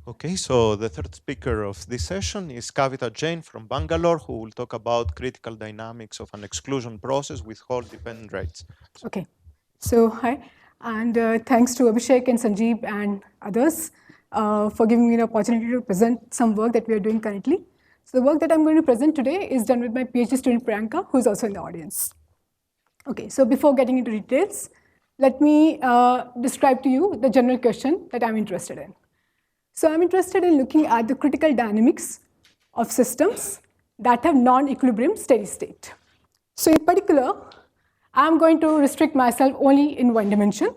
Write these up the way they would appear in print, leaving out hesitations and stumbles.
Okay, so the third speaker of this session is Kavita Jain from Bangalore, who will talk about critical dynamics of an exclusion process with Hall-dependent rates. Okay, so hi, and thanks to Abhishek and Sanjeev and others for giving me the opportunity to present some work that we are doing currently. So the work that I'm going to present today is done with my PhD student Priyanka, who is also in the audience. Okay, so before getting into details, let me describe to you the general question that I'm interested in. So I'm interested in looking at the critical dynamics of systems that have non-equilibrium steady state. So in particular, I'm going to restrict myself only in one dimension,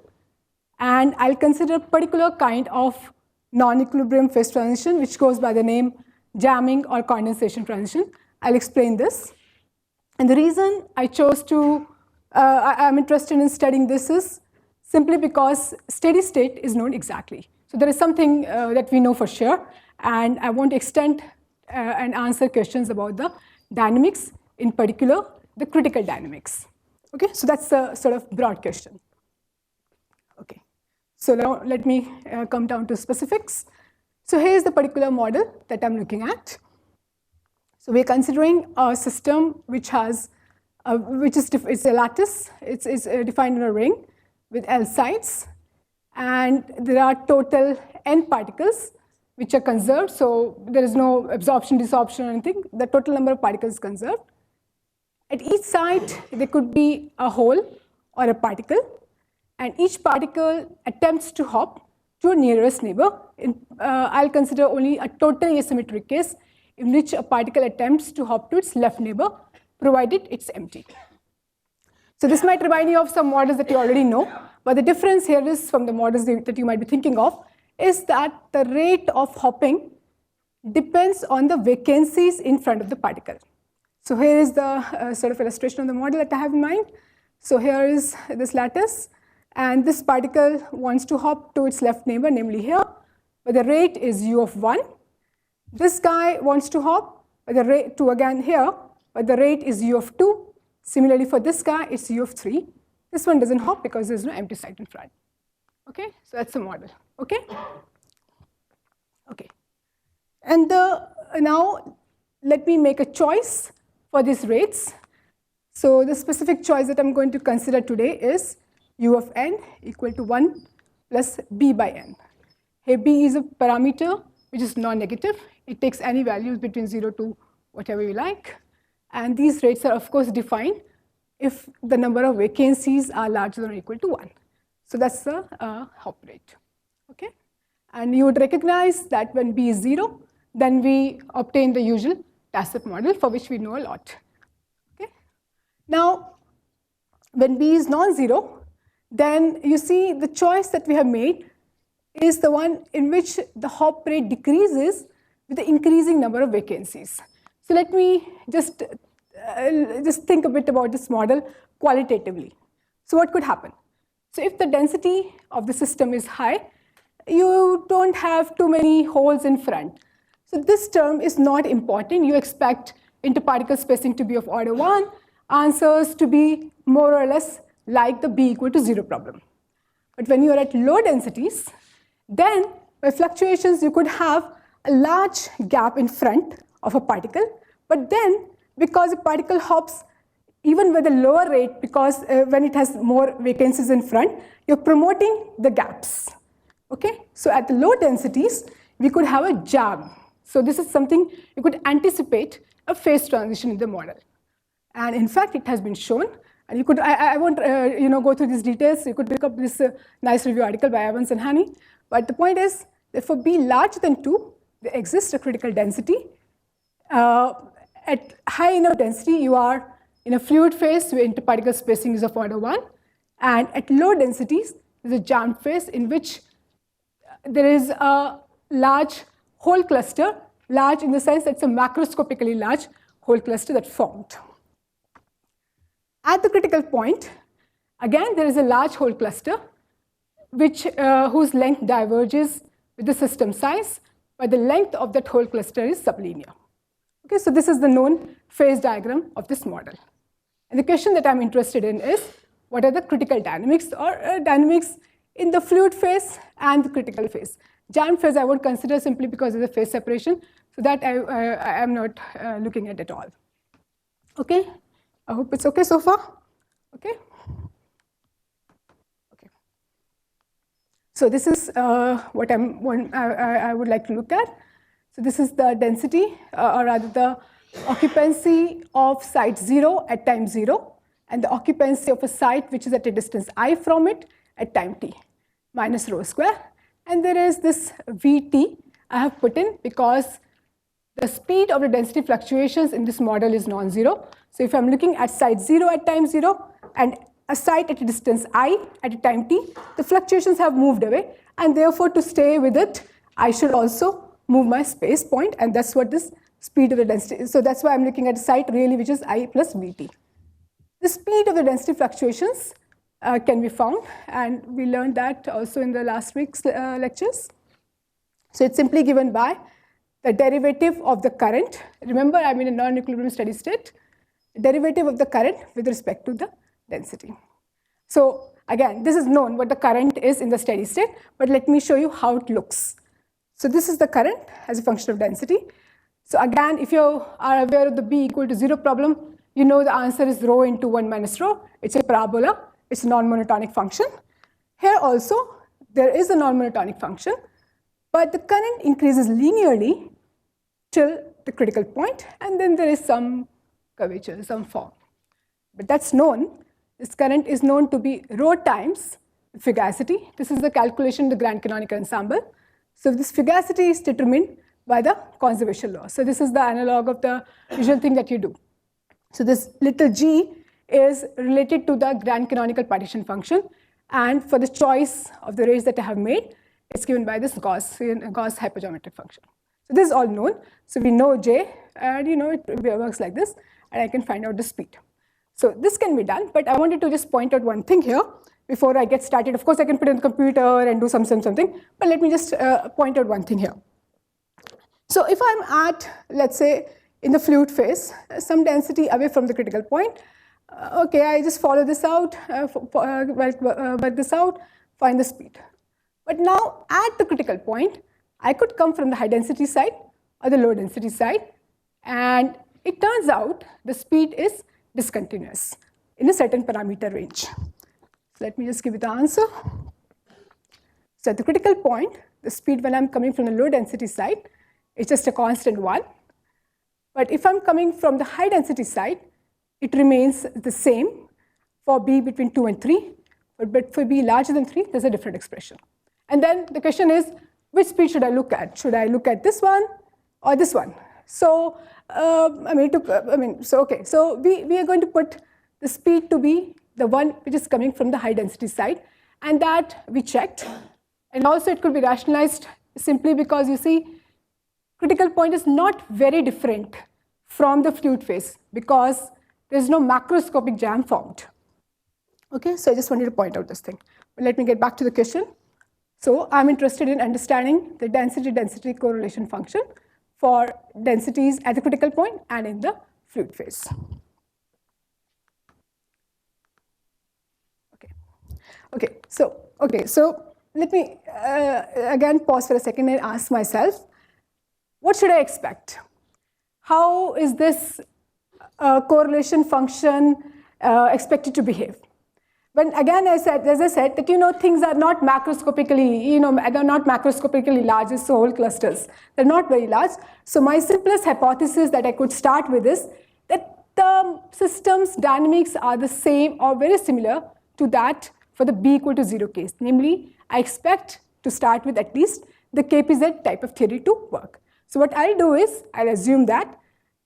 and I'll consider a particular kind of non-equilibrium phase transition, which goes by the name jamming or condensation transition. I'll explain this. And the reason I chose to, I'm interested in studying this is simply because steady state is known exactly. So there is something that we know for sure, and I want to extend and answer questions about the dynamics, in particular, the critical dynamics. Okay, so that's the sort of broad question. Okay, so now let me come down to specifics. So here's the particular model that I'm looking at. So we're considering a system which has, it's a lattice. It's defined in a ring with L sides, and there are total n particles which are conserved. So there is no absorption, desorption, or anything. The total number of particles is conserved. At each side, there could be a hole or a particle, and each particle attempts to hop to a nearest neighbor. I'll consider only a totally asymmetric case in which a particle attempts to hop to its left neighbor, provided it's empty. So this might remind you of some models that you already know, but the difference here is from the models that you might be thinking of is that the rate of hopping depends on the vacancies in front of the particle. So here is the sort of illustration of the model that I have in mind. So here is this lattice, and this particle wants to hop to its left neighbor, namely here, but the rate is u of 1. This guy wants to hop but the rate to again here, but the rate is u of 2. Similarly, for this guy, it's u of 3. This one doesn't hop because there's no empty site in front. Okay, so that's the model. Okay, okay, and now let me make a choice for these rates. So the specific choice that I'm going to consider today is u of n equal to 1 plus b by n. Here b is a parameter which is non-negative. It takes any values between 0 to whatever you like. And these rates are, of course, defined if the number of vacancies are larger than or equal to 1. So that's the hop rate. Okay? And you would recognize that when b is 0, then we obtain the usual tacit model for which we know a lot. Okay? Now, when b is non-zero, then you see the choice that we have made is the one in which the hop rate decreases with the increasing number of vacancies. So let me just think a bit about this model qualitatively. So what could happen? So if the density of the system is high, you don't have too many holes in front. So this term is not important. You expect interparticle spacing to be of order 1, answers to be more or less like the b equal to 0 problem. But when you are at low densities, then by fluctuations you could have a large gap in front of a particle, but then because a particle hops even with a lower rate, because when it has more vacancies in front, you're promoting the gaps. Okay? So at the low densities, we could have a jam. So this is something you could anticipate a phase transition in the model. And in fact, it has been shown. And you could, I won't go through these details. You could pick up this nice review article by Evans and Hani. But the point is that for b larger than 2, there exists a critical density. At high enough density, you are in a fluid phase where interparticle spacing is of order 1. And at low densities, there's a jammed phase in which there is a large hole cluster, large in the sense that it's a macroscopically large hole cluster that formed. At the critical point, again, there is a large hole cluster whose length diverges with the system size, but the length of that hole cluster is sublinear. Okay, so this is the known phase diagram of this model. And the question that I'm interested in is, what are the critical dynamics or dynamics in the fluid phase and the critical phase? Jam phase I won't consider simply because of the phase separation, so that I am not looking at all. Okay, I hope it's okay so far. Okay. Okay. So this is what I would like to look at. So this is the density, or rather the occupancy of site 0 at time 0, and the occupancy of a site which is at a distance I from it at time t, minus rho square. And there is this Vt I have put in because the speed of the density fluctuations in this model is non-zero. So if I'm looking at site 0 at time 0 and a site at a distance I at a time t, the fluctuations have moved away, and therefore to stay with it, I should also move my space point, and that's what this speed of the density is. So that's why I'm looking at a site really which is I plus Vt. The speed of the density fluctuations can be found, and we learned that also in the last week's lectures. So it's simply given by the derivative of the current. Remember, I'm in a non-equilibrium steady state. Derivative of the current with respect to the density. So again, this is known what the current is in the steady state, but let me show you how it looks. So this is the current as a function of density. So again, if you are aware of the b equal to 0 problem, you know the answer is rho into 1 minus rho. It's a parabola. It's a non-monotonic function. Here also, there is a non-monotonic function, but the current increases linearly till the critical point, and then there is some curvature, some form. But that's known. This current is known to be rho times fugacity. This is the calculation of the grand canonical ensemble. So this fugacity is determined by the conservation law. So this is the analog of the usual thing that you do. So this little g is related to the grand canonical partition function, and for the choice of the rays that I have made, it's given by this Gauss hypergeometric function. So this is all known. So we know j, and it works like this, and I can find out the speed. So this can be done, but I wanted to just point out one thing here before I get started. Of course, I can put it in the computer and do something, but let me just point out one thing here. So if I'm at, let's say, in the fluid phase, some density away from the critical point, okay, I just follow this out, work this out, find the speed. But now at the critical point, I could come from the high density side or the low density side, and it turns out the speed is discontinuous in a certain parameter range. So let me just give you the answer. So at the critical point, the speed when I'm coming from the low density side is just a constant 1. But if I'm coming from the high density side, it remains the same for b between 2 and 3, but for b larger than 3, there's a different expression. And then the question is, which speed should I look at? Should I look at this one or this one? So, okay. So we are going to put the speed to be the one which is coming from the high density side, and that we checked. And also it could be rationalized simply because you see, critical point is not very different from the fluid phase because there's no macroscopic jam formed. Okay, so I just wanted to point out this thing. But let me get back to the question. So I'm interested in understanding the density-density correlation function for densities at the critical point and in the fluid phase. Okay, so let me again pause for a second and ask myself, what should I expect? How is this correlation function expected to behave? When again, as I said, that things are not macroscopically, they're not macroscopically large as whole clusters. They're not very large. So my simplest hypothesis that I could start with is that the system's dynamics are the same or very similar to that for the b equal to 0 case. Namely, I expect to start with at least the KPZ type of theory to work. So what I'll do is, I'll assume that,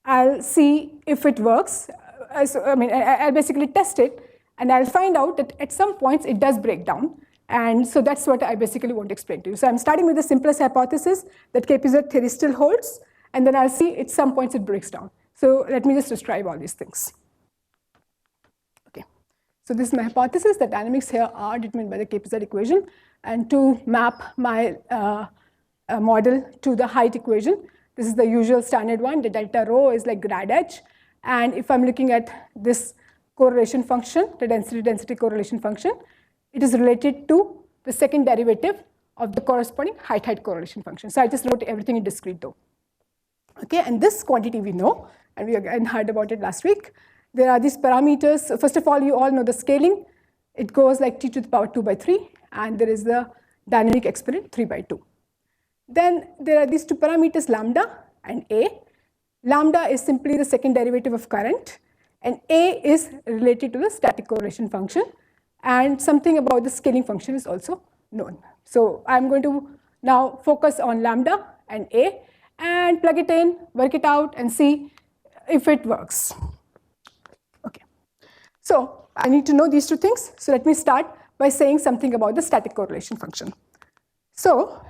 I'll see if it works. I'll basically test it, and I'll find out that at some points it does break down. And so that's what I basically want to explain to you. So I'm starting with the simplest hypothesis that KPZ theory still holds, and then I'll see at some points it breaks down. So let me just describe all these things. Okay. So this is my hypothesis that dynamics here are determined by the KPZ equation. And to map my model to the height equation, this is the usual standard one. The delta rho is like grad h. And if I'm looking at this correlation function, the density-density correlation function, it is related to the second derivative of the corresponding height-height correlation function. So I just wrote everything in discrete though. Okay, and this quantity we know, and we again heard about it last week. There are these parameters. First of all, you all know the scaling. It goes like t to the power 2 by 3, and there is the dynamic exponent 3 by 2. Then there are these two parameters, lambda and a. Lambda is simply the second derivative of current, and a is related to the static correlation function, and something about the scaling function is also known. So I'm going to now focus on lambda and a and plug it in, work it out, and see if it works. Okay. So I need to know these two things. So let me start by saying something about the static correlation function. So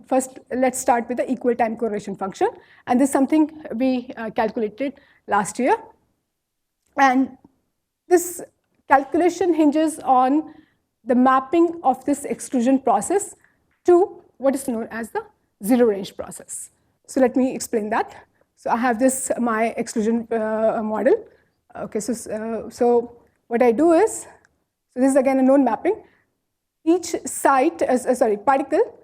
first, let's start with the equal time correlation function, and this is something we calculated last year. And this calculation hinges on the mapping of this exclusion process to what is known as the zero range process. So let me explain that. So I have this my exclusion model. Okay, so what I do is, so this is again a known mapping. Each particle,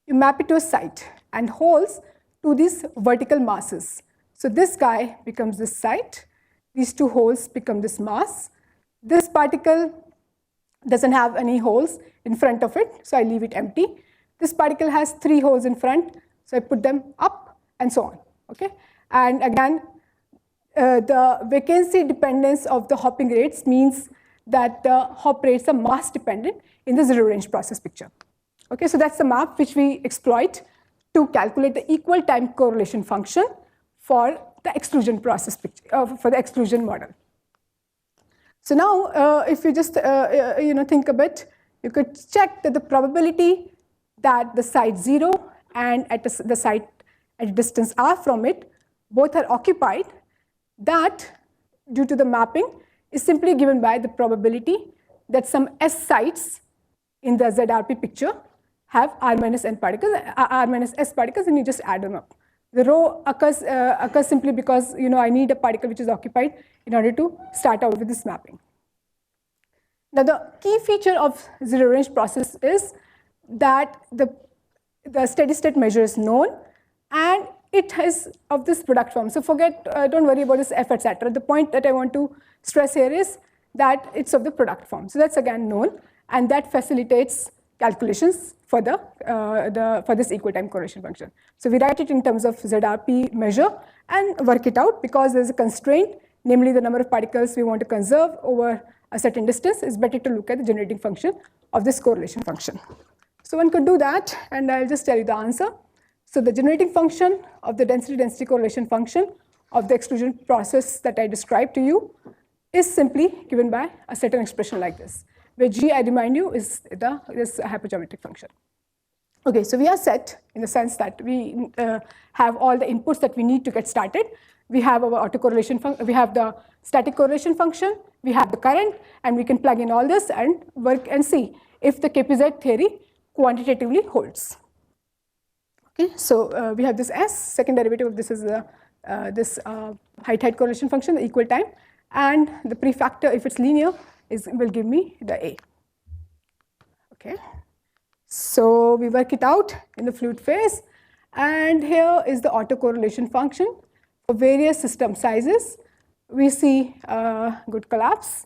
you map it to a site and holes to these vertical masses. So this guy becomes this site. These two holes become this mass. This particle doesn't have any holes in front of it, so I leave it empty. This particle has 3 holes in front, so I put them up, and so on. Okay? And again, the vacancy dependence of the hopping rates means that the hop rates are mass dependent in the zero range process picture. Okay, so that's the map which we exploit to calculate the equal time correlation function for the exclusion process picture, for the exclusion model. So now, if you just think a bit, you could check that the probability that the site 0 and at the site at distance r from it both are occupied, that due to the mapping is simply given by the probability that some s sites in the ZRP picture have r minus n particles, r minus s particles, and you just add them up. The row occurs simply because I need a particle which is occupied in order to start out with this mapping. Now the key feature of zero range process is that the steady state measure is known, and it is of this product form. So don't worry about this f, etc. The point that I want to stress here is that it's of the product form. So that's again known, and that facilitates calculations for for this equal time correlation function. So we write it in terms of ZRP measure and work it out, because there's a constraint, namely the number of particles we want to conserve over a certain distance. It's better to look at the generating function of this correlation function. So one could do that, and I'll just tell you the answer. So the generating function of the density correlation function of the exclusion process that I described to you is simply given by a certain expression like this, where G, I remind you, is this hypergeometric function. Okay, so we are set in the sense that we have all the inputs that we need to get started. We have our autocorrelation function, we have the static correlation function, we have the current, and we can plug in all this and work and see if the KPZ theory quantitatively holds. Okay, so we have this S, second derivative of this is this height correlation function, the equal time, and the prefactor, if it's linear, will give me the A. Okay, so we work it out in the fluid phase, and here is the autocorrelation function for various system sizes. We see good collapse,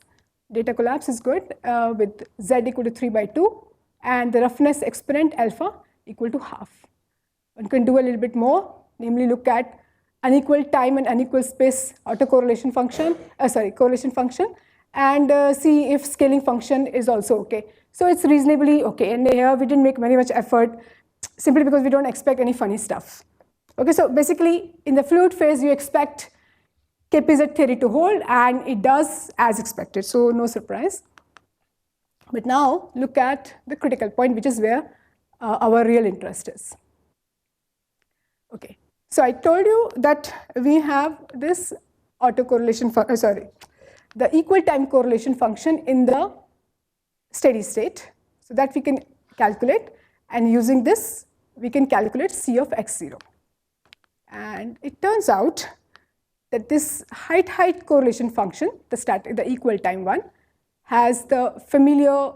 data collapse is good with Z equal to 3 by 2, and the roughness exponent alpha equal to half. One can do a little bit more, namely look at unequal time and unequal space autocorrelation function, correlation function, and see if scaling function is also okay. So it's reasonably okay, and here we didn't make very much effort simply because we don't expect any funny stuff. Okay, so basically in the fluid phase you expect KPZ theory to hold, and it does as expected, so no surprise. But now look at the critical point, which is where our real interest is. Okay, so I told you that we have this autocorrelation, the equal time correlation function in the steady state, so that we can calculate, and using this we can calculate C of x0. And it turns out that this height correlation function, the equal time one, has the familiar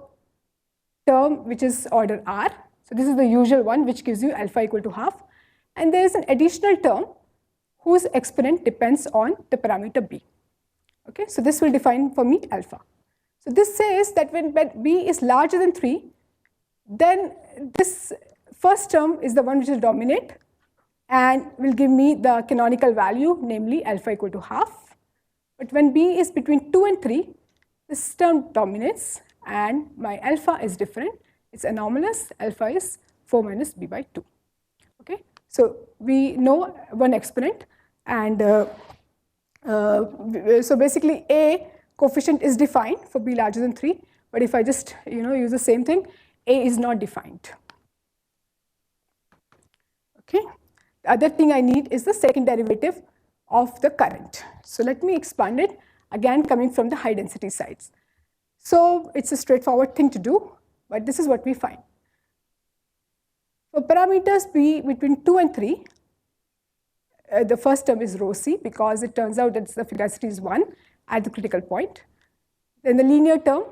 term which is order r. So this is the usual one, which gives you alpha equal to half. And there is an additional term whose exponent depends on the parameter b. Okay, so this will define for me alpha. So this says that when b is larger than 3, then this first term is the one which will dominate and will give me the canonical value, namely alpha equal to half. But when b is between 2 and 3, this term dominates and my alpha is different. It's anomalous. Alpha is 4 minus b by 2. Okay, so we know one exponent, and so basically a coefficient is defined for b larger than 3, but if I just use the same thing, a is not defined. Okay, the other thing I need is the second derivative of the current. So let me expand it, again coming from the high density sides. So it's a straightforward thing to do, but this is what we find. For parameters b between 2 and 3, the first term is rho c, because it turns out that the density is 1 at the critical point. Then the linear term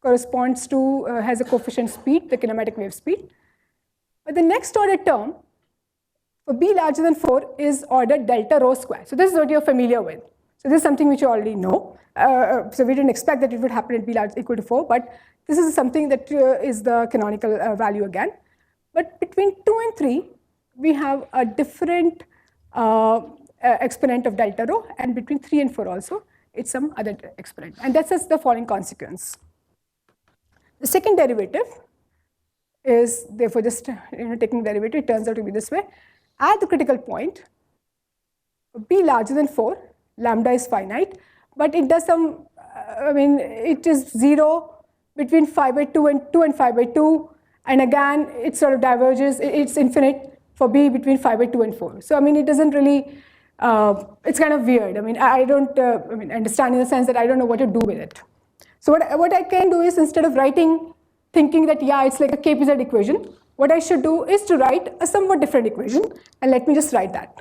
corresponds to, has a coefficient speed, the kinematic wave speed. But the next order term for b larger than 4 is order delta rho square. So this is what you're familiar with. So this is something which you already know. So we didn't expect that it would happen at b large equal to 4, but this is something that is the canonical value again. But between 2 and 3, we have a different exponent of delta rho, and between 3 and 4 also, it's some other exponent. And that's just the following consequence. The second derivative is therefore just taking the derivative, it turns out to be this way. At the critical point, for b larger than 4, lambda is finite, but it does some, it is 0 between 5 by 2 and 2 and 5 by 2, and again, it sort of diverges, it's infinite for b between 5 by 2 and 4. So, it doesn't really, it's kind of weird. I don't understand in the sense that I don't know what to do with it. So what I can do is, instead of writing, thinking that, yeah, it's like a KPZ equation, what I should do is to write a somewhat different equation, and let me just write that.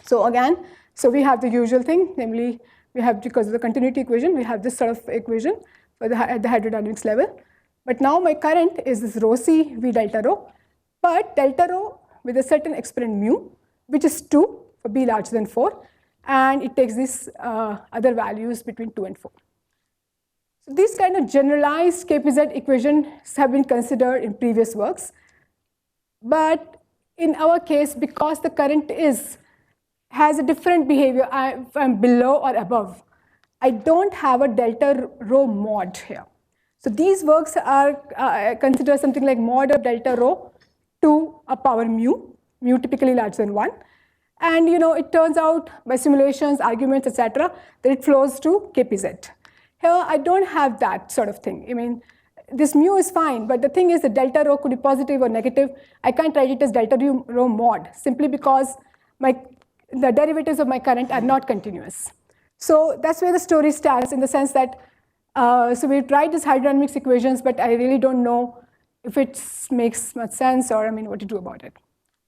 So again, so we have the usual thing, namely, we have, because of the continuity equation, we have this sort of equation for at the hydrodynamics level. But now my current is this rho c v delta rho, but delta rho with a certain exponent mu, which is 2 for b larger than 4, and it takes these other values between 2 and 4. So these kind of generalized KPZ equations have been considered in previous works, but in our case, because the current has a different behavior, if I'm below or above, I don't have a delta rho mod here. So these works are considered something like mod of delta rho to a power mu typically larger than 1. And it turns out by simulations, arguments, etc., that it flows to KPZ. Here, I don't have that sort of thing. This mu is fine, but the thing is the delta rho could be positive or negative. I can't write it as delta rho mod, simply because the derivatives of my current are not continuous. So that's where the story stands, in the sense that, so we tried these hydrodynamics equations, but I really don't know if it makes much sense, or what to do about it.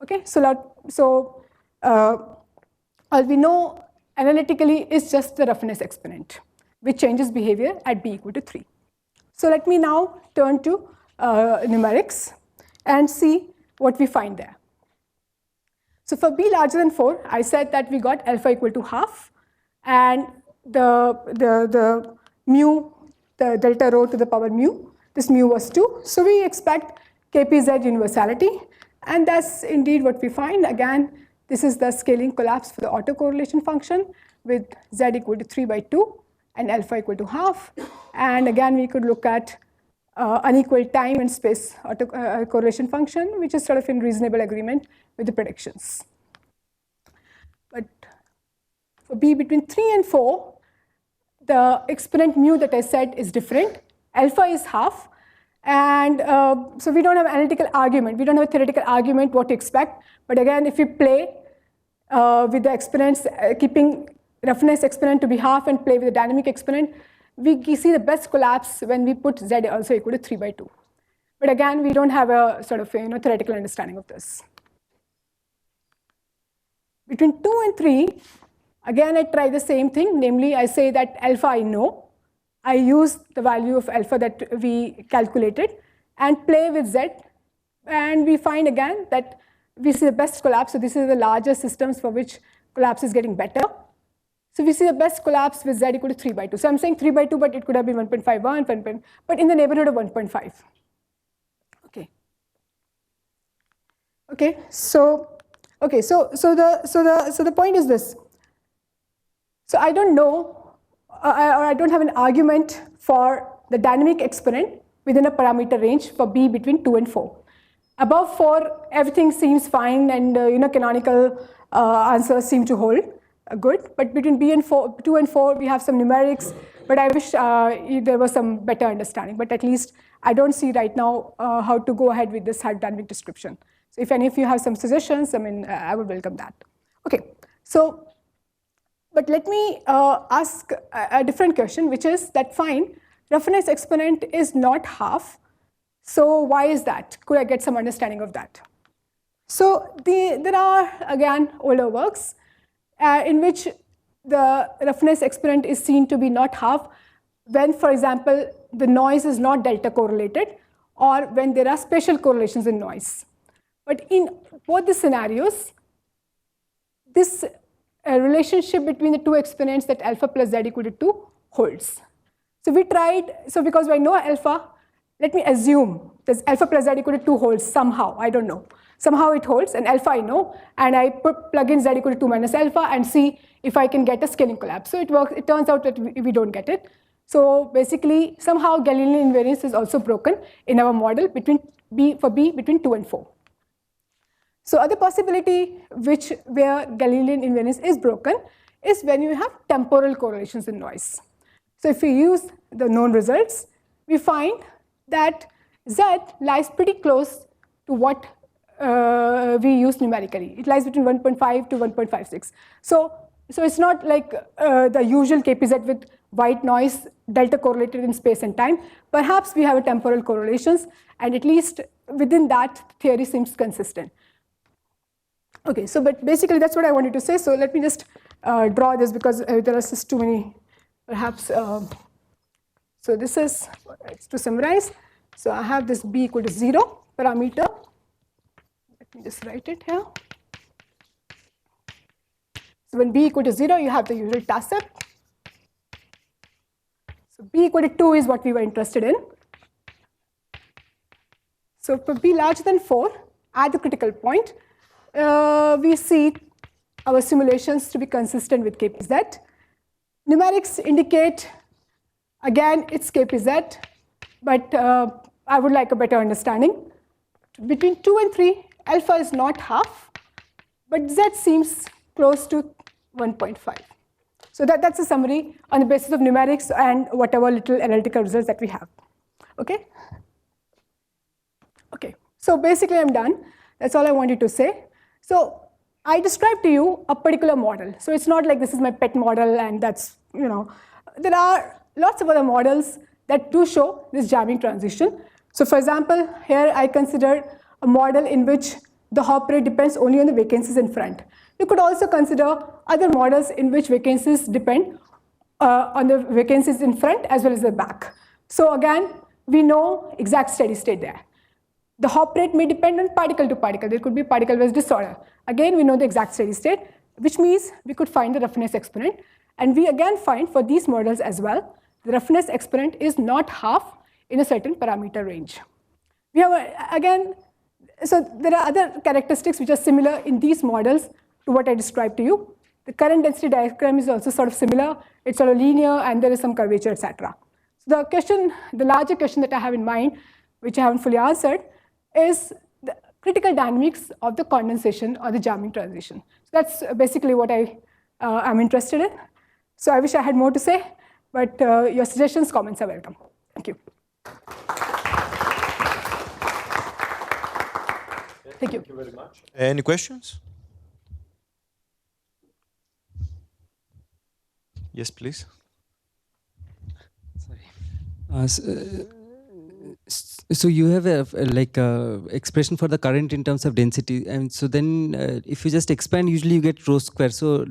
Okay, so all we know analytically is just the roughness exponent, which changes behavior at b equal to 3. So let me now turn to numerics and see what we find there. So for b larger than 4, I said that we got alpha equal to half, and the mu, the delta rho to the power mu, this mu was 2. So we expect KPZ universality, and that's indeed what we find. Again, this is the scaling collapse for the autocorrelation function with z equal to 3 by 2 and alpha equal to half. And again, we could look at unequal time and space autocorrelation function, which is sort of in reasonable agreement with the predictions. But for b between 3 and 4, the exponent mu that I said is different. Alpha is half, and so we don't have analytical argument. We don't have a theoretical argument what to expect. But again, if we play with the exponents, keeping roughness exponent to be half and play with the dynamic exponent, we see the best collapse when we put z also equal to 3 by 2. But again, we don't have a sort of theoretical understanding of this. Between 2 and 3, again, I try the same thing, namely I say that alpha I know. I use the value of alpha that we calculated and play with z and we find again that we see the best collapse. So this is the larger systems for which collapse is getting better. So we see the best collapse with z equal to 3 by 2. So I'm saying 3 by 2, but it could have been 1.51, but in the neighborhood of 1.5. Okay. Okay. So the point is this. So I don't know, or I don't have an argument for the dynamic exponent within a parameter range for B between 2 and 4. Above 4, everything seems fine, and canonical answers seem to hold good. But between B and 2 and 4, we have some numerics. But I wish there was some better understanding. But at least I don't see right now how to go ahead with this dynamic description. So if any of you have some suggestions, I mean, I would welcome that. Okay. So, but let me ask a different question, which is that fine, roughness exponent is not half. So why is that? Could I get some understanding of that? So there are, again, older works in which the roughness exponent is seen to be not half when, for example, the noise is not delta correlated, or when there are spatial correlations in noise. But in both the scenarios, this relationship between the two exponents, that alpha plus z equal to 2, holds. So we tried, so because I know alpha, let me assume this alpha plus z equal to 2 holds somehow, I don't know. Somehow it holds, and alpha I know, and I plug in z equal to 2 minus alpha and see if I can get a scaling collapse. So it works. It turns out that we don't get it. So basically, somehow Galilean invariance is also broken in our model for B between 2 and 4. So other possibility where Galilean invariance is broken is when you have temporal correlations in noise. So if we use the known results, we find that Z lies pretty close to what we use numerically. It lies between 1.5 to 1.56. So it's not like the usual KPZ with white noise delta correlated in space and time. Perhaps we have a temporal correlations, and at least within that, theory seems consistent. Okay, so but basically that's what I wanted to say. So let me just draw this, because there are just too many, perhaps. So this is, to summarize. So I have this B equal to 0 parameter. Let me just write it here. So when B equal to 0, you have the usual tacit. So B equal to 2 is what we were interested in. So for B larger than 4, at the critical point, we see our simulations to be consistent with KPZ. Numerics indicate, again, it's KPZ, but I would like a better understanding. Between 2 and 3, alpha is not half, but Z seems close to 1.5. So that's a summary on the basis of numerics and whatever little analytical results that we have. Okay? Okay, so basically I'm done. That's all I wanted to say. So I described to you a particular model. So it's not like this is my pet model and that's, there are lots of other models that do show this jamming transition. So for example, here I considered a model in which the hop rate depends only on the vacancies in front. You could also consider other models in which vacancies depend on the vacancies in front as well as the back. So again, we know exact steady state there. The hop rate may depend on particle to particle. There could be particle-wise disorder. Again, we know the exact steady state, which means we could find the roughness exponent. And we again find for these models as well, the roughness exponent is not half in a certain parameter range. We have, again, so there are other characteristics which are similar in these models to what I described to you. The current density diagram is also sort of similar. It's sort of linear, and there is some curvature, etc. So the larger question that I have in mind, which I haven't fully answered, is the critical dynamics of the condensation or the jamming transition. So that's basically what I'm interested in. So I wish I had more to say, but your suggestions, comments are welcome. Thank you. Thank you. Thank you very much. Any questions? Yes, please. Sorry. So you have a expression for the current in terms of density, and so then if you just expand, usually you get rho square. So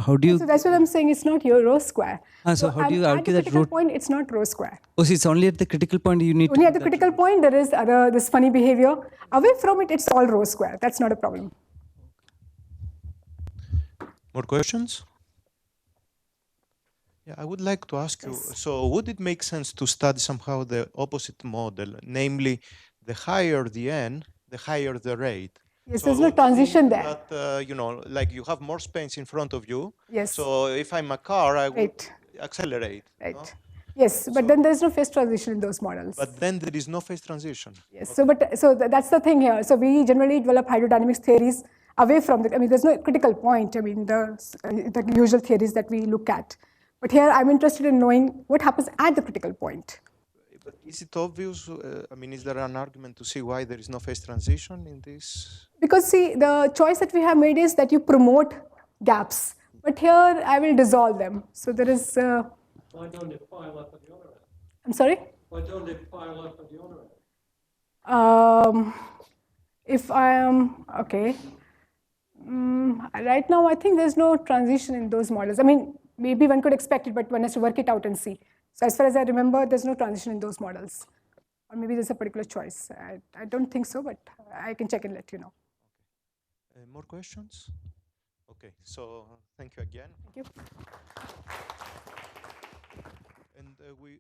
how do you? So that's what I'm saying. It's not your rho square. So how do I'm you at the argue that critical rho? point, it's not rho square. Oh, so it's only at the critical point you need. Only at the critical point there is this funny behavior. Away from it, it's all rho square. That's not a problem. More questions? Yeah, I would like to ask you, so would it make sense to study somehow the opposite model, namely the higher the n, the higher the rate? Yes, So there's no transition there. That, like you have more space in front of you. Yes. So if I'm a car, I would Right. accelerate. Right. No? Yes, but then there's no phase transition in those models. But then there is no phase transition. Yes. So that's the thing here. So we generally develop hydrodynamics theories away from the. I mean, there's no critical point. I mean, the usual theories that we look at. But here, I'm interested in knowing what happens at the critical point. But is it obvious? I mean, is there an argument to see why there is no phase transition in this? Because see, the choice that we have made is that you promote gaps. But here, I will dissolve them. So there is. Why don't it pile up at the other end? I'm sorry? Why don't it pile up at the other end? If I am, okay. Right now, I think there's no transition in those models. I mean, maybe one could expect it, but one has to work it out and see. So as far as I remember, there's no transition in those models. Or maybe there's a particular choice. I don't think so, but I can check and let you know. More questions? Okay, so thank you again. Thank you. And we